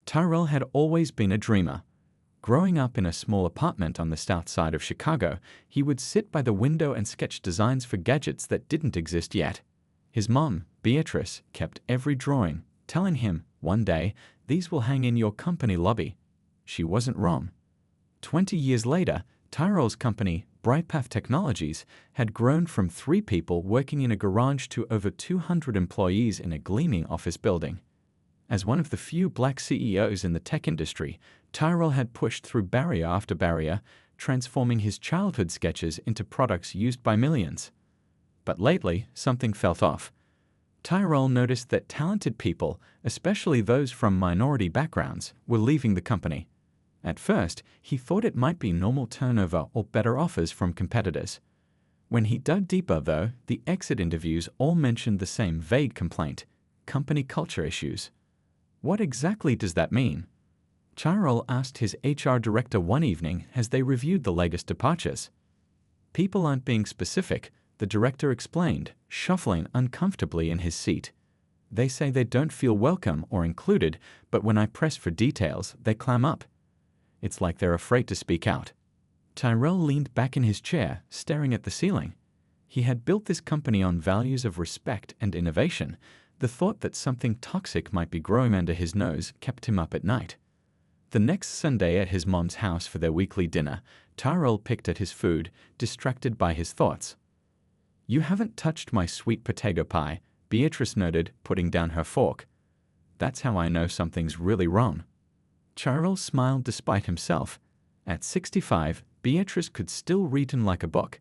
Tyrell had always been a dreamer. Growing up in a small apartment on the south side of Chicago, he would sit by the window and sketch designs for gadgets that didn't exist yet. His mom, Beatrice, kept every drawing, telling him, one day, these will hang in your company lobby. She wasn't wrong. 20 years later, Tyrell's company, Brightpath Technologies, had grown from 3 people working in a garage to over 200 employees in a gleaming office building. As one of the few black CEOs in the tech industry, Tyrell had pushed through barrier after barrier, transforming his childhood sketches into products used by millions. But lately, something felt off. Tyrell noticed that talented people, especially those from minority backgrounds, were leaving the company. At first, he thought it might be normal turnover or better offers from competitors. When he dug deeper, though, the exit interviews all mentioned the same vague complaint: company culture issues. What exactly does that mean? Tyrell asked his HR director one evening as they reviewed the latest departures. People aren't being specific, the director explained, shuffling uncomfortably in his seat. They say they don't feel welcome or included, but when I press for details, they clam up. It's like they're afraid to speak out. Tyrell leaned back in his chair, staring at the ceiling. He had built this company on values of respect and innovation. The thought that something toxic might be growing under his nose kept him up at night. The next Sunday at his mom's house for their weekly dinner, Tyrell picked at his food, distracted by his thoughts. "You haven't touched my sweet potato pie," Beatrice noted, putting down her fork. "That's how I know something's really wrong." Tyrell smiled despite himself. At 65, Beatrice could still read him like a book.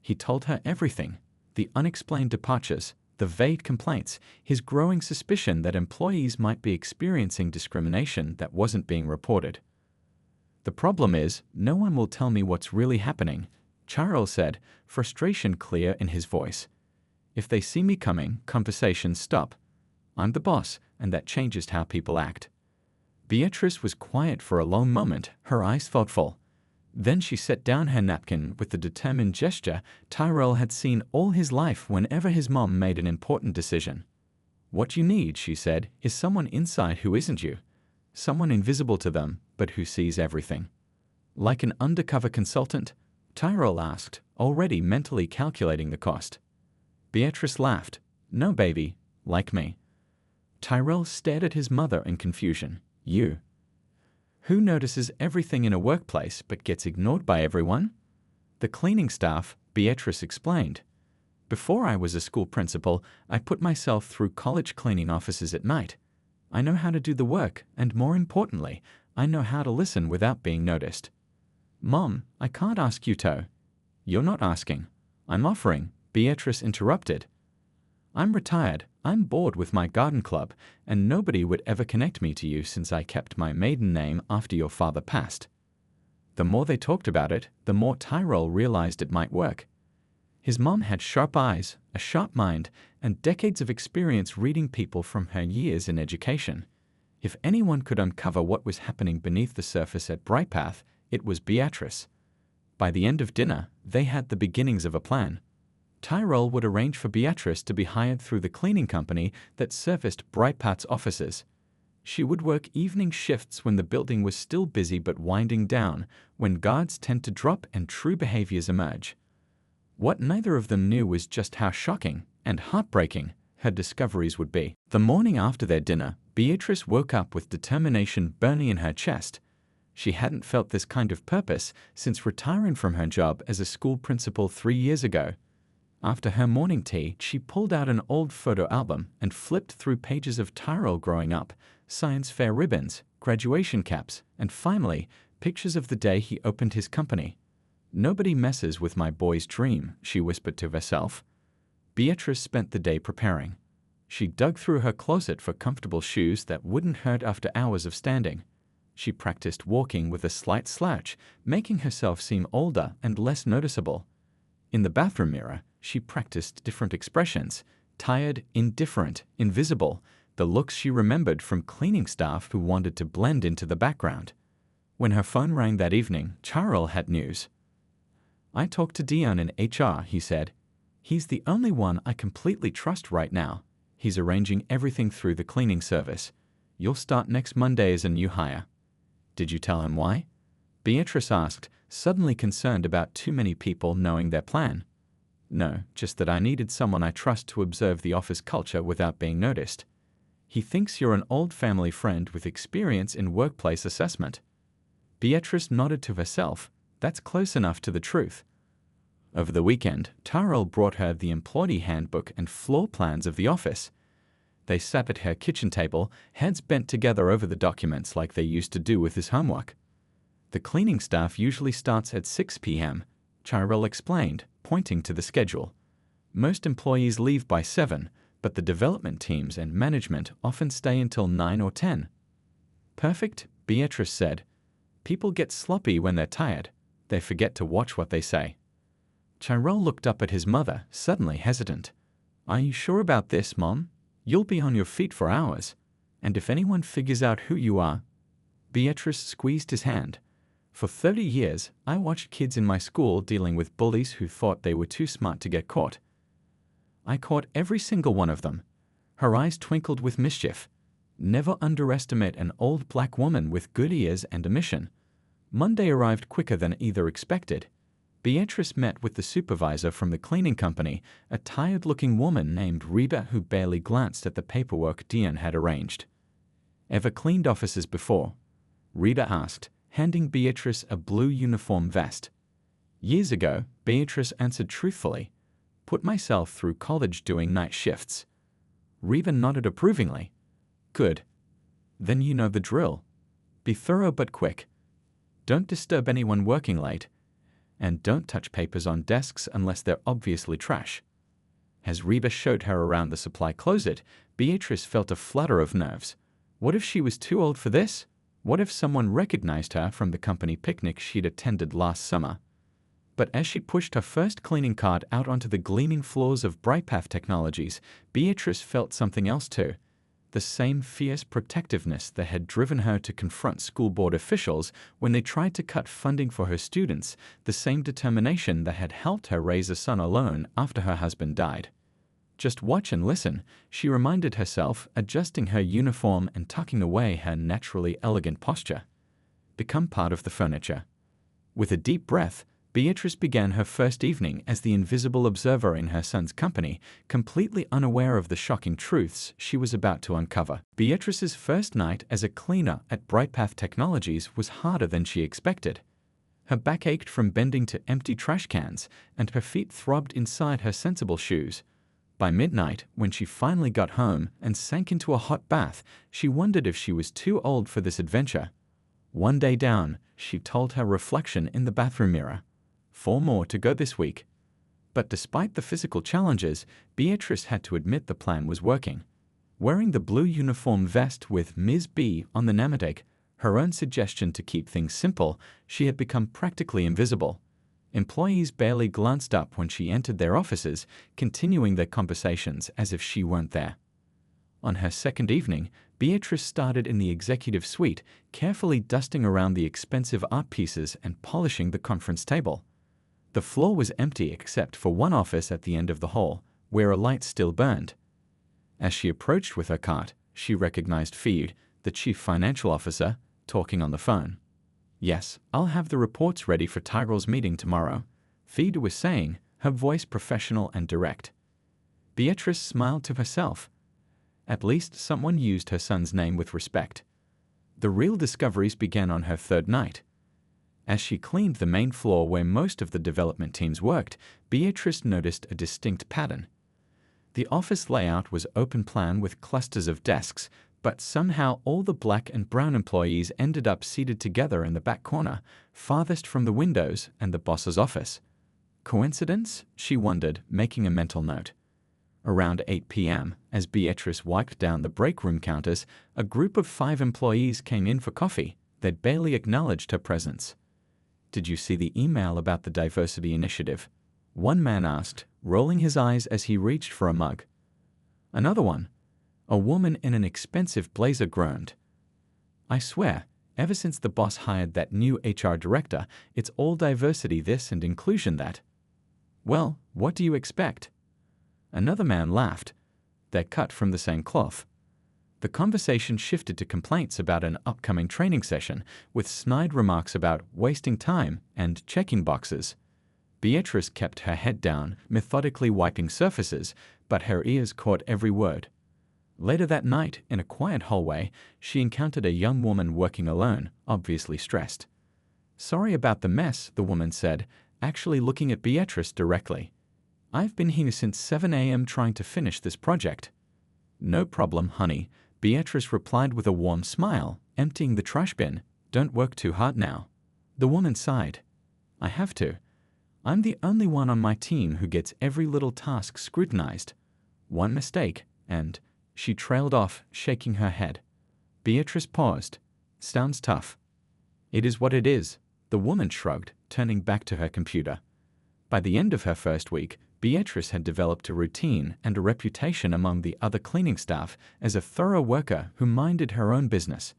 He told her everything: the unexplained departures, the vague complaints, his growing suspicion that employees might be experiencing discrimination that wasn't being reported. "The problem is, no one will tell me what's really happening," Tyrell said, frustration clear in his voice. "If they see me coming, conversations stop. I'm the boss, and that changes how people act." Beatrice was quiet for a long moment, her eyes thoughtful. Then she set down her napkin with the determined gesture Tyrell had seen all his life whenever his mom made an important decision. "What you need," she said, "is someone inside who isn't you. Someone invisible to them, but who sees everything." "Like an undercover consultant?" Tyrell asked, already mentally calculating the cost. Beatrice laughed. "No, baby, like me." Tyrell stared at his mother in confusion. "You? Who notices everything in a workplace but gets ignored by everyone?" "The cleaning staff," Beatrice explained. "Before I was a school principal, I put myself through college cleaning offices at night. I know how to do the work, and more importantly, I know how to listen without being noticed." "Mom, I can't ask you to." "You're not asking. I'm offering," Beatrice interrupted. "I'm retired, I'm bored with my garden club, and nobody would ever connect me to you since I kept my maiden name after your father passed." The more they talked about it, the more Tyrell realized it might work. His mom had sharp eyes, a sharp mind, and decades of experience reading people from her years in education. If anyone could uncover what was happening beneath the surface at Brightpath, it was Beatrice. By the end of dinner, they had the beginnings of a plan. Tyrell would arrange for Beatrice to be hired through the cleaning company that serviced Brightpath's offices. She would work evening shifts when the building was still busy but winding down, when guards tend to drop and true behaviors emerge. What neither of them knew was just how shocking and heartbreaking her discoveries would be. The morning after their dinner, Beatrice woke up with determination burning in her chest. She hadn't felt this kind of purpose since retiring from her job as a school principal 3 years ago. After her morning tea, she pulled out an old photo album and flipped through pages of Tyrell growing up, science fair ribbons, graduation caps, and finally, pictures of the day he opened his company. "Nobody messes with my boy's dream," she whispered to herself. Beatrice spent the day preparing. She dug through her closet for comfortable shoes that wouldn't hurt after hours of standing. She practiced walking with a slight slouch, making herself seem older and less noticeable. In the bathroom mirror, she practiced different expressions: tired, indifferent, invisible, the looks she remembered from cleaning staff who wanted to blend into the background. When her phone rang that evening, Tyrell had news. "I talked to Dion in HR," he said. "He's the only one I completely trust right now. He's arranging everything through the cleaning service. You'll start next Monday as a new hire." "Did you tell him why?" Beatrice asked, suddenly concerned about too many people knowing their plan. "No, just that I needed someone I trust to observe the office culture without being noticed. He thinks you're an old family friend with experience in workplace assessment." Beatrice nodded to herself. That's close enough to the truth. Over the weekend, Tyrell brought her the employee handbook and floor plans of the office. They sat at her kitchen table, heads bent together over the documents like they used to do with his homework. "The cleaning staff usually starts at 6 p.m., Tyrell explained, pointing to the schedule. "Most employees leave by 7, but the development teams and management often stay until 9 or 10. "Perfect," Beatrice said. "People get sloppy when they're tired. They forget to watch what they say." Tyrell looked up at his mother, suddenly hesitant. "Are you sure about this, Mom? You'll be on your feet for hours. And if anyone figures out who you are—" Beatrice squeezed his hand. "For 30 years, I watched kids in my school dealing with bullies who thought they were too smart to get caught. I caught every single one of them." Her eyes twinkled with mischief. "Never underestimate an old black woman with good ears and a mission." Monday arrived quicker than either expected. Beatrice met with the supervisor from the cleaning company, a tired-looking woman named Reba who barely glanced at the paperwork Dion had arranged. "Ever cleaned offices before?" Reba asked, handing Beatrice a blue uniform vest. "Years ago," Beatrice answered truthfully. "Put myself through college doing night shifts." Reba nodded approvingly. "Good. Then you know the drill. Be thorough but quick. Don't disturb anyone working late. And don't touch papers on desks unless they're obviously trash." As Reba showed her around the supply closet, Beatrice felt a flutter of nerves. What if she was too old for this? What if someone recognized her from the company picnic she'd attended last summer? But as she pushed her first cleaning cart out onto the gleaming floors of Brightpath Technologies, Beatrice felt something else too. The same fierce protectiveness that had driven her to confront school board officials when they tried to cut funding for her students, the same determination that had helped her raise a son alone after her husband died. "Just watch and listen," she reminded herself, adjusting her uniform and tucking away her naturally elegant posture. "Become part of the furniture." With a deep breath, Beatrice began her first evening as the invisible observer in her son's company, completely unaware of the shocking truths she was about to uncover. Beatrice's first night as a cleaner at Brightpath Technologies was harder than she expected. Her back ached from bending to empty trash cans, and her feet throbbed inside her sensible shoes. By midnight, when she finally got home and sank into a hot bath, she wondered if she was too old for this adventure. One day down, she told her reflection in the bathroom mirror. 4 more to go this week. But despite the physical challenges, Beatrice had to admit the plan was working. Wearing the blue uniform vest with Ms. B on the nameplate, her own suggestion to keep things simple, she had become practically invisible. Employees barely glanced up when she entered their offices, continuing their conversations as if she weren't there. On her second evening, Beatrice started in the executive suite, carefully dusting around the expensive art pieces and polishing the conference table. The floor was empty except for one office at the end of the hall, where a light still burned. As she approached with her cart, she recognized Feud, the chief financial officer, talking on the phone. "Yes, I'll have the reports ready for Tyrell's meeting tomorrow," Feud was saying, her voice professional and direct. Beatrice smiled to herself. At least someone used her son's name with respect. The real discoveries began on her third night. As she cleaned the main floor where most of the development teams worked, Beatrice noticed a distinct pattern. The office layout was open plan with clusters of desks, but somehow all the black and brown employees ended up seated together in the back corner, farthest from the windows and the boss's office. Coincidence? She wondered, making a mental note. Around 8 p.m., as Beatrice wiped down the break room counters, a group of 5 employees came in for coffee. They'd barely acknowledged her presence. "Did you see the email about the diversity initiative?" one man asked, rolling his eyes as he reached for a mug. Another one, a woman in an expensive blazer, groaned. "I swear, ever since the boss hired that new HR director, it's all diversity this and inclusion that." "Well, what do you expect?" Another man laughed. "They're cut from the same cloth." The conversation shifted to complaints about an upcoming training session, with snide remarks about wasting time and checking boxes. Beatrice kept her head down, methodically wiping surfaces, but her ears caught every word. Later that night, in a quiet hallway, she encountered a young woman working alone, obviously stressed. "Sorry about the mess," the woman said, actually looking at Beatrice directly. "I've been here since 7 a.m. trying to finish this project." "No problem, honey," Beatrice replied with a warm smile, emptying the trash bin. "Don't work too hard now." The woman sighed. "I have to. I'm the only one on my team who gets every little task scrutinized. One mistake, and..." She trailed off, shaking her head. Beatrice paused. "Sounds tough." "It is what it is," the woman shrugged, turning back to her computer. By the end of her first week, Beatrice had developed a routine and a reputation among the other cleaning staff as a thorough worker who minded her own business.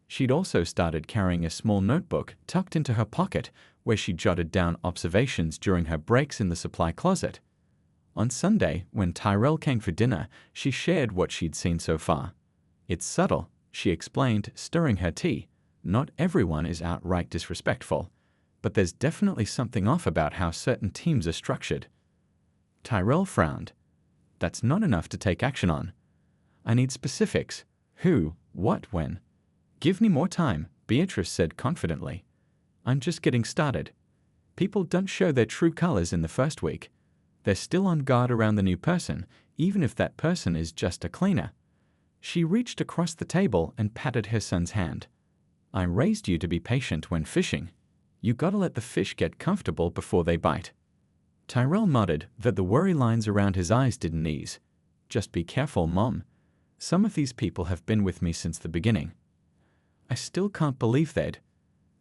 She'd also started carrying a small notebook tucked into her pocket where she jotted down observations during her breaks in the supply closet. On Sunday, when Tyrell came for dinner, she shared what she'd seen so far. "It's subtle," she explained, stirring her tea. "Not everyone is outright disrespectful, but there's definitely something off about how certain teams are structured." Tyrell frowned. "That's not enough to take action on. I need specifics. Who, what, when." "Give me more time," Beatrice said confidently. "I'm just getting started. People don't show their true colors in the first week. They're still on guard around the new person, even if that person is just a cleaner." She reached across the table and patted her son's hand. "I raised you to be patient when fishing. You gotta let the fish get comfortable before they bite." Tyrell nodded, that the worry lines around his eyes didn't ease. "Just be careful, Mom. Some of these people have been with me since the beginning." "I still can't believe that."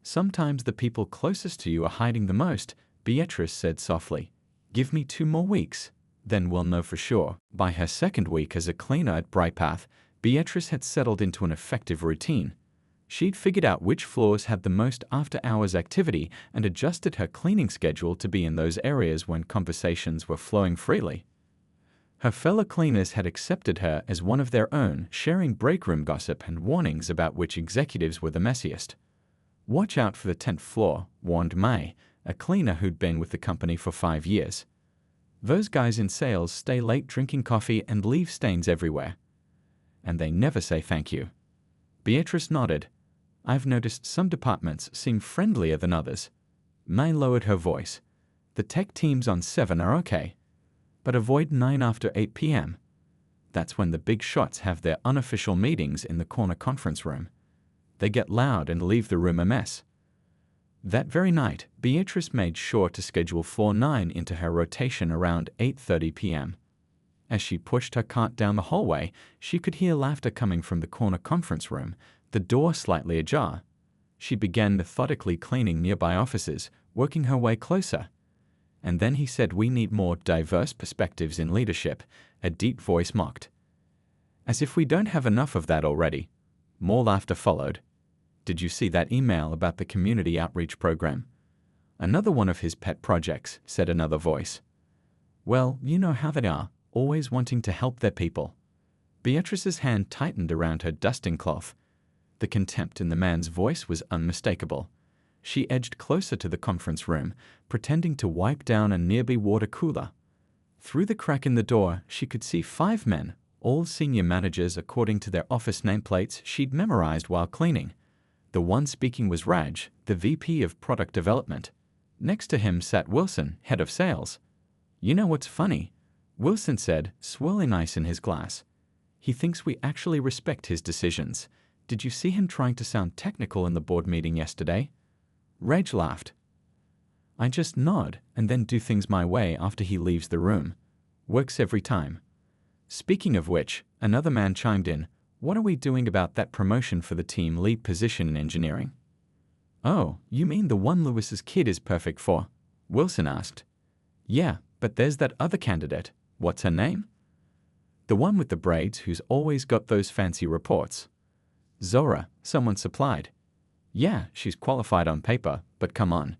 "Sometimes the people closest to you are hiding the most," Beatrice said softly. "Give me 2 more weeks, then we'll know for sure." By her second week as a cleaner at Brightpath, Beatrice had settled into an effective routine. She'd figured out which floors had the most after-hours activity and adjusted her cleaning schedule to be in those areas when conversations were flowing freely. Her fellow cleaners had accepted her as one of their own, sharing break room gossip and warnings about which executives were the messiest. "Watch out for the 10th floor," warned May, a cleaner who'd been with the company for 5 years. "Those guys in sales stay late drinking coffee and leave stains everywhere. And they never say thank you." Beatrice nodded. "I've noticed some departments seem friendlier than others." May lowered her voice. "The tech teams on 7 are okay, but avoid 9 after 8 p.m. That's when the big shots have their unofficial meetings in the corner conference room. They get loud and leave the room a mess." That very night, Beatrice made sure to schedule floor 9 into her rotation around 8:30 p.m. As she pushed her cart down the hallway, she could hear laughter coming from the corner conference room, the door slightly ajar. She began methodically cleaning nearby offices, working her way closer. "And then he said we need more diverse perspectives in leadership," a deep voice mocked. "As if we don't have enough of that already." More laughter followed. "Did you see that email about the community outreach program?" "Another one of his pet projects," said another voice. "Well, you know how they are, always wanting to help their people." Beatrice's hand tightened around her dusting cloth. The contempt in the man's voice was unmistakable. She edged closer to the conference room, pretending to wipe down a nearby water cooler. Through the crack in the door, she could see 5 men, all senior managers according to their office nameplates she'd memorized while cleaning. The one speaking was Raj, the VP of Product Development. Next to him sat Wilson, head of sales. "You know what's funny?" Wilson said, swirling ice in his glass. "He thinks we actually respect his decisions. Did you see him trying to sound technical in the board meeting yesterday?" Raj laughed. "I just nod and then do things my way after he leaves the room. Works every time." Speaking of which, another man chimed in, "What are we doing about that promotion for the team lead position in engineering?" "Oh, you mean the one Lewis's kid is perfect for?" Wilson asked. "Yeah, but there's that other candidate. What's her name?" "The one with the braids who's always got those fancy reports." "Zora," someone supplied. "Yeah, she's qualified on paper, but come on.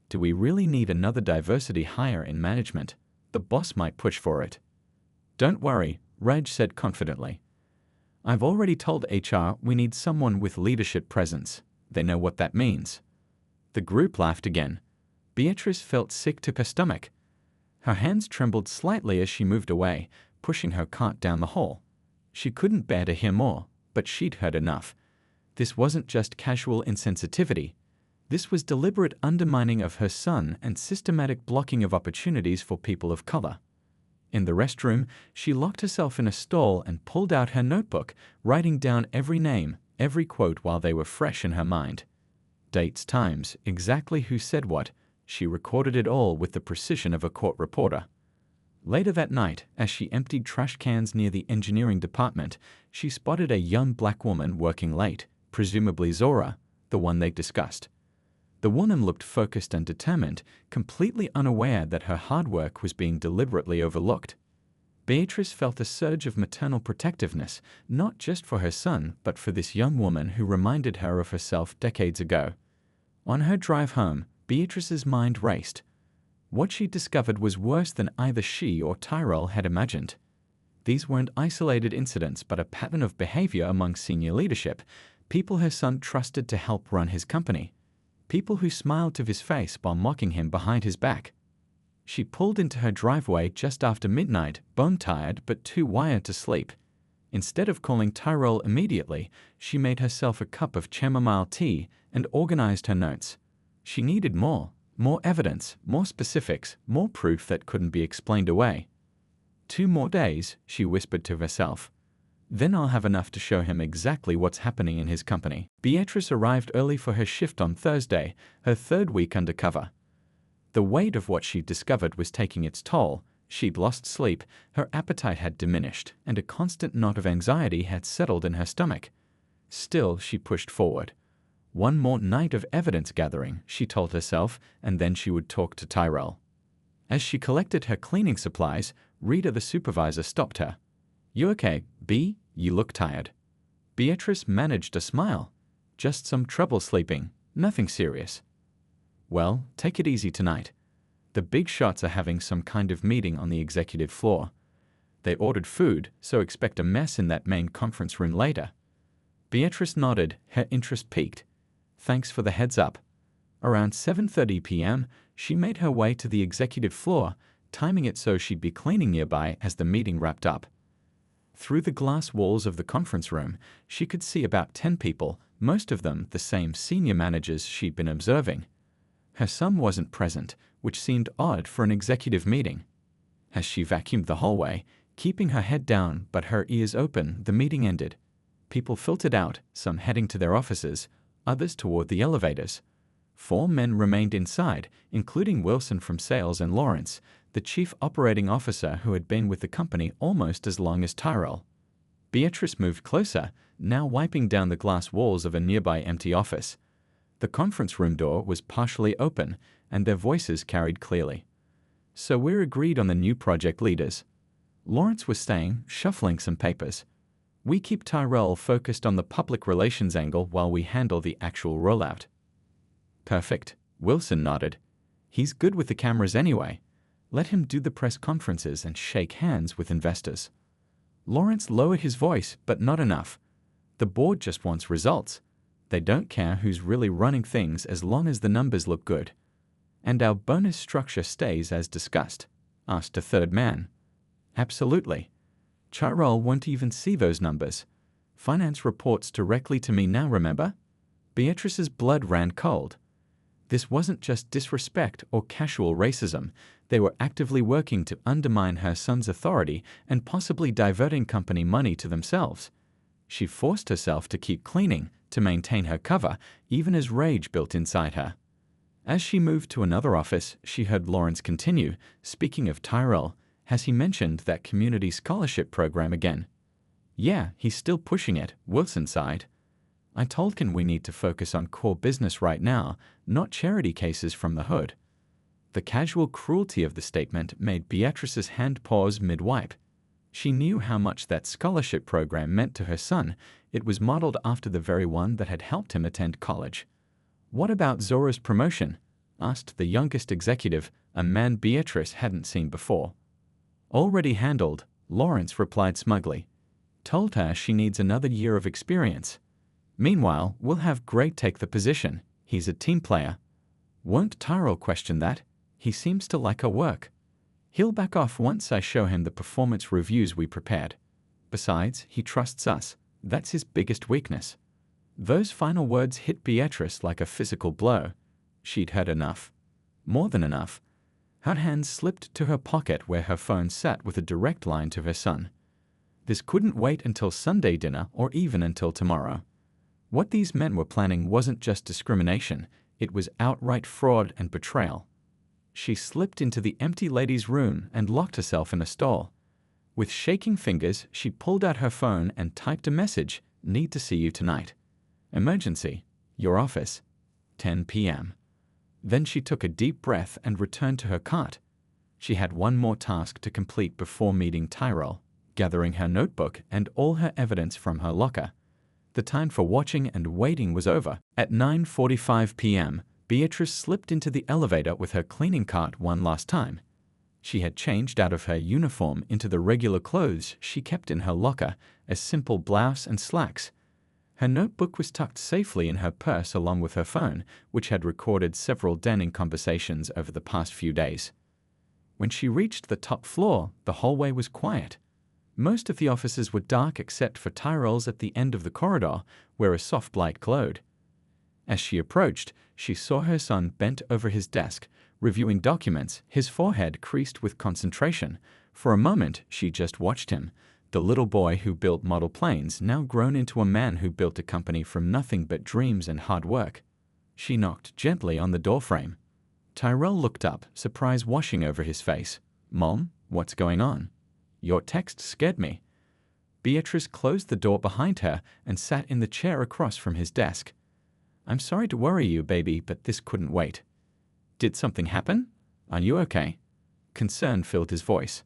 Do we really need another diversity hire in management? The boss might push for it." "Don't worry," Raj said confidently. I've already told HR we need someone with leadership presence. They know what that means. The group laughed again. Beatrice felt sick to her stomach. Her hands trembled slightly as she moved away, pushing her cart down the hall. She couldn't bear to hear more, but she'd heard enough. This wasn't just casual insensitivity. This was deliberate undermining of her son and systematic blocking of opportunities for people of color. In the restroom, she locked herself in a stall and pulled out her notebook, writing down every name, every quote while they were fresh in her mind. Dates, times, exactly who said what. She recorded it all with the precision of a court reporter. Later that night, as she emptied trash cans near the engineering department, she spotted a young black woman working late, presumably Zora, the one they discussed. The woman looked focused and determined, completely unaware that her hard work was being deliberately overlooked. Beatrice felt a surge of maternal protectiveness, not just for her son, but for this young woman who reminded her of herself decades ago. On her drive home, Beatrice's mind raced. What she discovered was worse than either she or Tyrell had imagined. These weren't isolated incidents, but a pattern of behavior among senior leadership, people her son trusted to help run his company. People who smiled to his face while mocking him behind his back. She pulled into her driveway just after midnight, bone-tired but too wired to sleep. Instead of calling Tyrell immediately, she made herself a cup of chamomile tea and organized her notes. She needed more evidence, more specifics, more proof that couldn't be explained away. 2 more days, she whispered to herself. Then I'll have enough to show him exactly what's happening in his company. Beatrice arrived early for her shift on Thursday, her 3rd week undercover. The weight of what she'd discovered was taking its toll. She'd lost sleep, her appetite had diminished, and a constant knot of anxiety had settled in her stomach. Still, she pushed forward. One more night of evidence gathering, she told herself, and then she would talk to Tyrell. As she collected her cleaning supplies, Rita the supervisor stopped her. "You okay, B? You look tired." Beatrice managed a smile. "Just some trouble sleeping, nothing serious." "Well, take it easy tonight. The big shots are having some kind of meeting on the executive floor. They ordered food, so expect a mess in that main conference room later." Beatrice nodded, her interest piqued. "Thanks for the heads up." Around 7:30 p.m., she made her way to the executive floor, timing it so she'd be cleaning nearby as the meeting wrapped up. Through the glass walls of the conference room, she could see about 10 people, most of them the same senior managers she'd been observing. Her son wasn't present, which seemed odd for an executive meeting. As she vacuumed the hallway, keeping her head down but her ears open, the meeting ended. People filtered out, some heading to their offices, others toward the elevators. 4 men remained inside, including Wilson from sales and Lawrence, the chief operating officer who had been with the company almost as long as Tyrell. Beatrice moved closer, now wiping down the glass walls of a nearby empty office. The conference room door was partially open, and their voices carried clearly. "So we're agreed on the new project leaders." Lawrence was saying, shuffling some papers. "We keep Tyrell focused on the public relations angle while we handle the actual rollout." "Perfect," Wilson nodded. "He's good with the cameras anyway. Let him do the press conferences and shake hands with investors." Lawrence lowered his voice, but not enough. "The board just wants results. They don't care who's really running things as long as the numbers look good." "And our bonus structure stays as discussed?" asked a third man. "Absolutely. Tyrell won't even see those numbers. Finance reports directly to me now, remember?" Beatrice's blood ran cold. This wasn't just disrespect or casual racism. They were actively working to undermine her son's authority and possibly diverting company money to themselves. She forced herself to keep cleaning, to maintain her cover, even as rage built inside her. As she moved to another office, she heard Lawrence continue, speaking of Tyrell. "Has he mentioned that community scholarship program again?" "Yeah, he's still pushing it," Wilson sighed. "I told him we need to focus on core business right now, not charity cases from the hood." The casual cruelty of the statement made Beatrice's hand pause mid-wipe. She knew how much that scholarship program meant to her son. It was modeled after the very one that had helped him attend college. "What about Zora's promotion?" asked the youngest executive, a man Beatrice hadn't seen before. "Already handled," Lawrence replied smugly. Told her she needs another year of experience. Meanwhile, we'll have Gray take the position. He's a team player. Won't Tyrell question that? He seems to like her work. He'll back off once I show him the performance reviews we prepared. Besides, he trusts us. That's his biggest weakness. Those final words hit Beatrice like a physical blow. She'd heard enough. More than enough. Her hand slipped to her pocket where her phone sat with a direct line to her son. This couldn't wait until Sunday dinner or even until tomorrow. What these men were planning wasn't just discrimination, it was outright fraud and betrayal. She slipped into the empty lady's room and locked herself in a stall. With shaking fingers, she pulled out her phone and typed a message, "Need to see you tonight. Emergency. Your office. 10 p.m. Then she took a deep breath and returned to her cart. She had one more task to complete before meeting Tyrell, gathering her notebook and all her evidence from her locker. The time for watching and waiting was over. At 9:45 p.m., Beatrice slipped into the elevator with her cleaning cart one last time. She had changed out of her uniform into the regular clothes she kept in her locker, a simple blouse and slacks. Her notebook was tucked safely in her purse along with her phone, which had recorded several damning conversations over the past few days. When she reached the top floor, the hallway was quiet. Most of the offices were dark except for Tyrell's at the end of the corridor, where a soft light glowed. As she approached, she saw her son bent over his desk, reviewing documents, his forehead creased with concentration. For a moment, she just watched him, the little boy who built model planes, now grown into a man who built a company from nothing but dreams and hard work. She knocked gently on the doorframe. Tyrell looked up, surprise washing over his face. "Mom, what's going on?" "Your text scared me." Beatrice closed the door behind her and sat in the chair across from his desk. "I'm sorry to worry you, baby, but this couldn't wait." "Did something happen? Are you okay?" Concern filled his voice.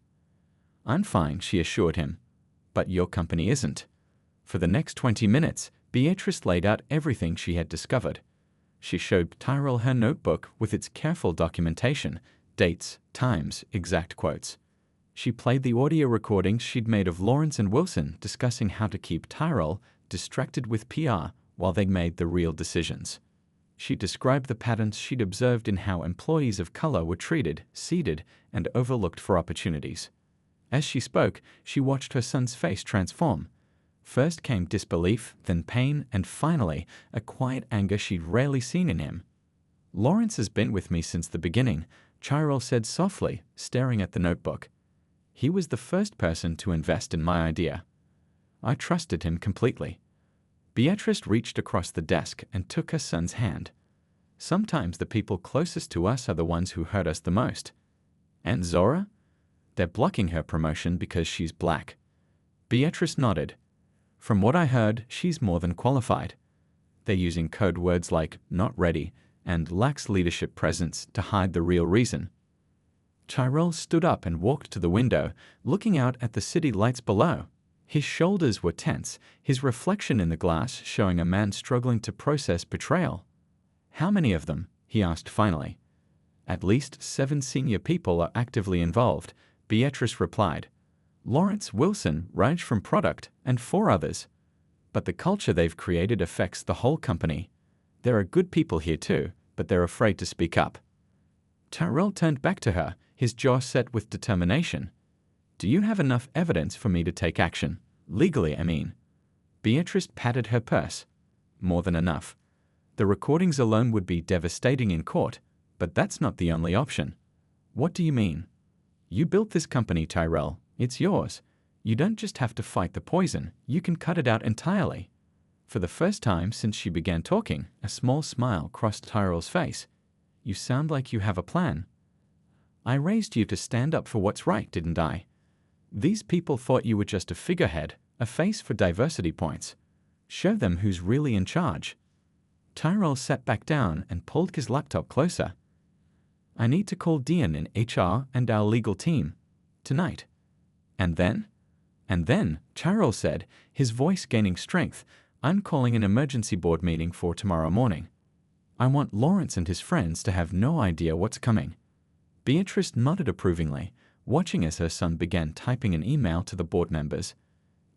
"I'm fine," she assured him. "But your company isn't." For the next 20 minutes, Beatrice laid out everything she had discovered. She showed Tyrell her notebook with its careful documentation, dates, times, exact quotes. She played the audio recordings she'd made of Lawrence and Wilson discussing how to keep Tyrell distracted with PR while they made the real decisions. She described the patterns she'd observed in how employees of color were treated, seeded, and overlooked for opportunities. As she spoke, she watched her son's face transform. First came disbelief, then pain, and finally, a quiet anger she'd rarely seen in him. "Lawrence has been with me since the beginning," Tyrell said softly, staring at the notebook. "He was the first person to invest in my idea. I trusted him completely." Beatrice reached across the desk and took her son's hand. "Sometimes the people closest to us are the ones who hurt us the most." "And Zora?" "They're blocking her promotion because she's black." Beatrice nodded. "From what I heard, she's more than qualified. They're using code words like 'not ready' and 'lacks leadership presence' to hide the real reason." Tyrell stood up and walked to the window, looking out at the city lights below. His shoulders were tense, his reflection in the glass showing a man struggling to process betrayal. "How many of them?" he asked finally. "At least 7 senior people are actively involved," Beatrice replied. "Lawrence, Wilson, Raj from product, and 4 others. But the culture they've created affects the whole company. There are good people here too, but they're afraid to speak up." Tyrell turned back to her, his jaw set with determination. "Do you have enough evidence for me to take action? Legally, I mean." Beatrice patted her purse. "More than enough. The recordings alone would be devastating in court, but that's not the only option." "What do you mean?" "You built this company, Tyrell. It's yours. You don't just have to fight the poison, you can cut it out entirely." For the first time since she began talking, a small smile crossed Tyrell's face. "You sound like you have a plan." "I raised you to stand up for what's right, didn't I? These people thought you were just a figurehead, a face for diversity points. Show them who's really in charge." Tyrell sat back down and pulled his laptop closer. "I need to call Dian in HR and our legal team. Tonight." "And then?" "And then," Tyrell said, his voice gaining strength, "I'm calling an emergency board meeting for tomorrow morning. I want Lawrence and his friends to have no idea what's coming." Beatrice nodded approvingly, watching as her son began typing an email to the board members.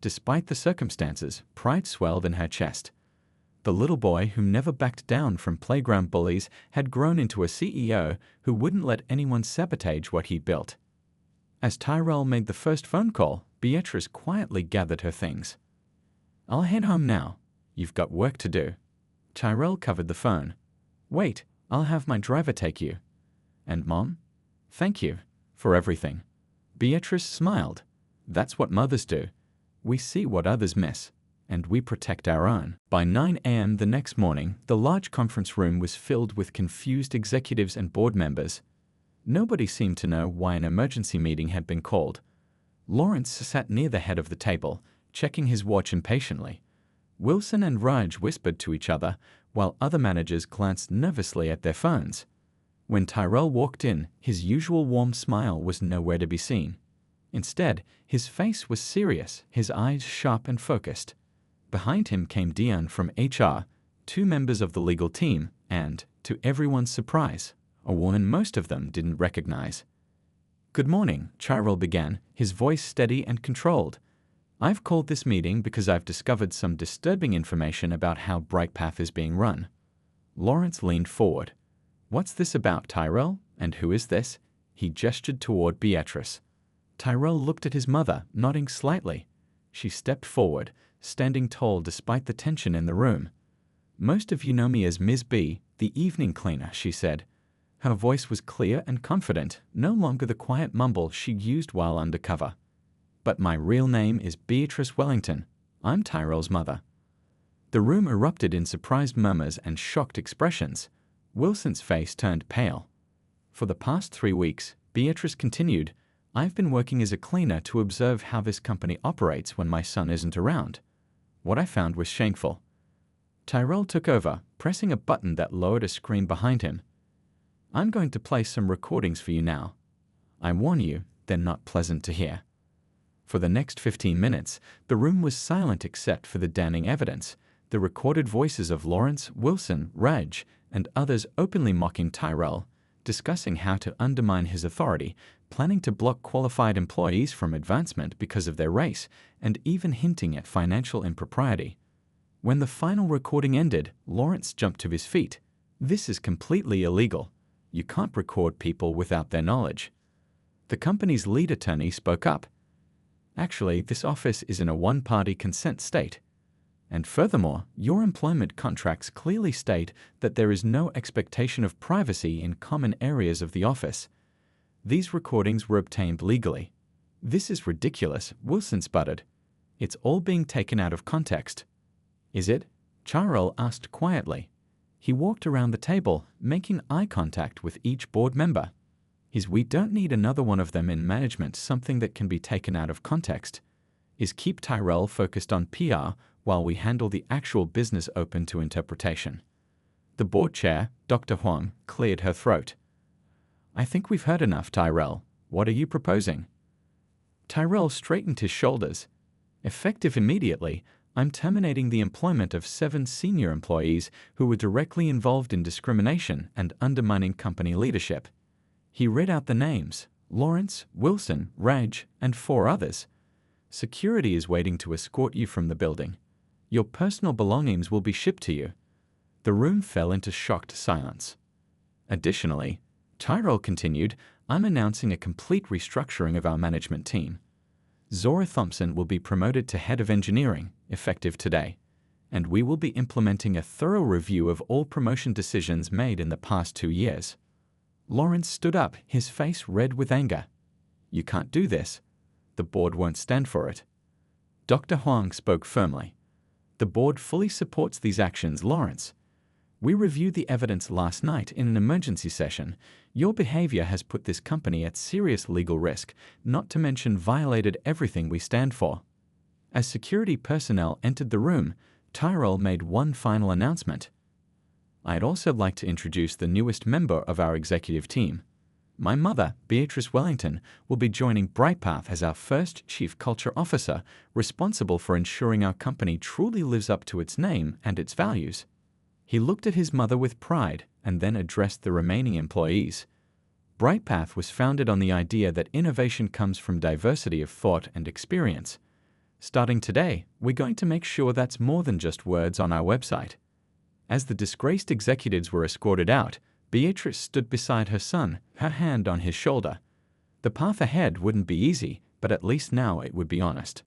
Despite the circumstances, pride swelled in her chest. The little boy who never backed down from playground bullies had grown into a CEO who wouldn't let anyone sabotage what he built. As Tyrell made the first phone call, Beatrice quietly gathered her things. "I'll head home now. You've got work to do." Tyrell covered the phone. "Wait, I'll have my driver take you." "And Mom? Thank you for everything." Beatrice smiled. "That's what mothers do. We see what others miss, and we protect our own." By 9 a.m. the next morning, the large conference room was filled with confused executives and board members. Nobody seemed to know why an emergency meeting had been called. Lawrence sat near the head of the table, checking his watch impatiently. Wilson and Raj whispered to each other, while other managers glanced nervously at their phones. When Tyrell walked in, his usual warm smile was nowhere to be seen. Instead, his face was serious, his eyes sharp and focused. Behind him came Dion from HR, 2 members of the legal team, and, to everyone's surprise, a woman most of them didn't recognize. "Good morning," Tyrell began, his voice steady and controlled. "I've called this meeting because I've discovered some disturbing information about how BrightPath is being run." Lawrence leaned forward. "What's this about, Tyrell? And who is this?" He gestured toward Beatrice. Tyrell looked at his mother, nodding slightly. She stepped forward, standing tall despite the tension in the room. "Most of you know me as Ms. B, the evening cleaner," she said. Her voice was clear and confident, no longer the quiet mumble she'd used while undercover. "But my real name is Beatrice Wellington. I'm Tyrell's mother." The room erupted in surprised murmurs and shocked expressions. Wilson's face turned pale. "For the past 3 weeks," Beatrice continued, "I've been working as a cleaner to observe how this company operates when my son isn't around. What I found was shameful." Tyrell took over, pressing a button that lowered a screen behind him. "I'm going to play some recordings for you now. I warn you, they're not pleasant to hear." For the next 15 minutes, the room was silent except for the damning evidence, the recorded voices of Lawrence, Wilson, Raj, and others openly mocking Tyrell, discussing how to undermine his authority, planning to block qualified employees from advancement because of their race, and even hinting at financial impropriety. When the final recording ended, Lawrence jumped to his feet. "This is completely illegal. You can't record people without their knowledge." The company's lead attorney spoke up. "Actually, this office is in a one-party consent state. And furthermore, your employment contracts clearly state that there is no expectation of privacy in common areas of the office. These recordings were obtained legally." "This is ridiculous," Wilson sputtered. "It's all being taken out of context." "Is it?" Tyrell asked quietly. He walked around the table, making eye contact with each board member. "We don't need another one of them in management, something that can be taken out of context. Keep Tyrell focused on PR while we handle the actual business open to interpretation." The board chair, Dr. Huang, cleared her throat. "I think we've heard enough, Tyrell. What are you proposing?" Tyrell straightened his shoulders. "Effective immediately, I'm terminating the employment of 7 senior employees who were directly involved in discrimination and undermining company leadership." He read out the names: Lawrence, Wilson, Raj, and 4 others. "Security is waiting to escort you from the building. Your personal belongings will be shipped to you." The room fell into shocked silence. "Additionally," Tyrell continued, "I'm announcing a complete restructuring of our management team. Zora Thompson will be promoted to head of engineering, effective today, and we will be implementing a thorough review of all promotion decisions made in the past 2 years." Lawrence stood up, his face red with anger. "You can't do this. The board won't stand for it." Dr. Huang spoke firmly. "The board fully supports these actions, Lawrence. We reviewed the evidence last night in an emergency session. Your behavior has put this company at serious legal risk, not to mention violated everything we stand for." As security personnel entered the room, Tyrell made one final announcement. "I'd also like to introduce the newest member of our executive team. My mother, Beatrice Wellington, will be joining BrightPath as our first Chief Culture Officer, responsible for ensuring our company truly lives up to its name and its values." He looked at his mother with pride and then addressed the remaining employees. BrightPath was founded on the idea that innovation comes from diversity of thought and experience. Starting today, we're going to make sure that's more than just words on our website." As the disgraced executives were escorted out, Beatrice stood beside her son, her hand on his shoulder. The path ahead wouldn't be easy, but at least now it would be honest.